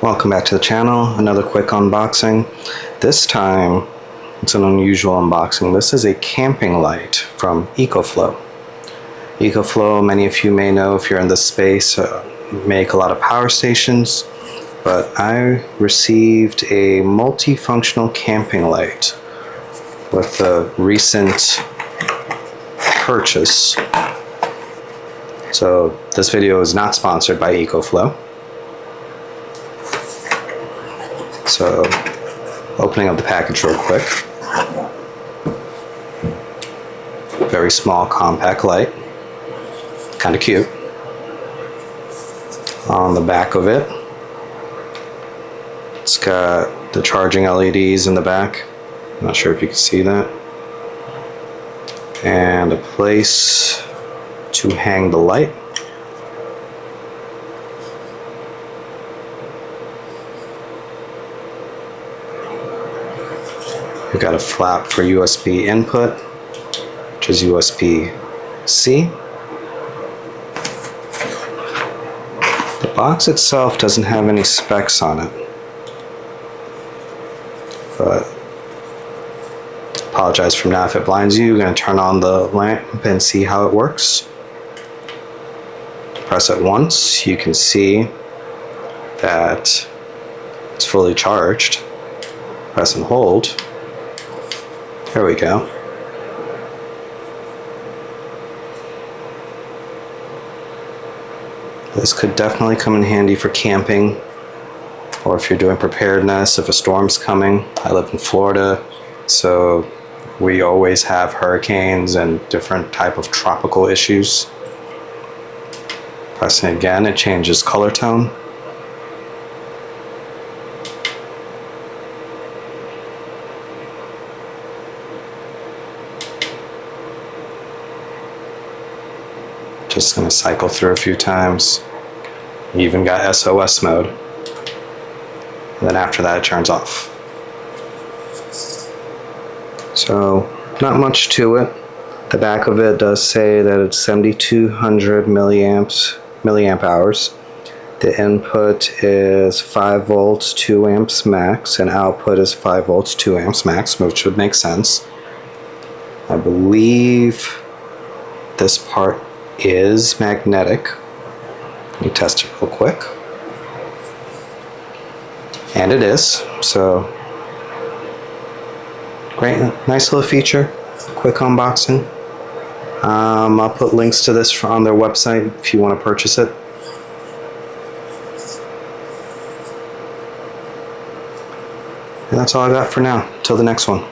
Welcome back to the channel. Another quick unboxing. This time it's an unusual unboxing. This is a camping light from EcoFlow. EcoFlow, many of you may know if you're in this space, make a lot of power stations, but I received a multifunctional camping light with a recent purchase. So this video is not sponsored by EcoFlow. So, opening up the package real quick. Very small, compact light. Kind of cute. On the back of it, it's got the charging LEDs in the back. I'm not sure if you can see that. And a place to hang the light. We've got a flap for USB input, which is USB-C. The box itself doesn't have any specs on it, but apologize for now if it blinds you. You're going to turn on the lamp and see how it works. Press it once, you can see that it's fully charged. Press and hold. There we go. This could definitely come in handy for camping, or if you're doing preparedness, if a storm's coming. I live in Florida, so we always have hurricanes and different type of tropical issues. Pressing it again, it changes color tone. Just going to cycle through a few times. You even got SOS mode. And then after that it turns off. So not much to it. The back of it does say that it's 7,200 milliamp hours. The input is 5 volts, 2 amps max, and output is 5 volts, 2 amps max, which would make sense. I believe this part is magnetic. Let me test it real quick. And it is. So great, nice little feature. Quick unboxing. I'll put links to this on their website if you want to purchase it. And that's all I got for now. Till the next one.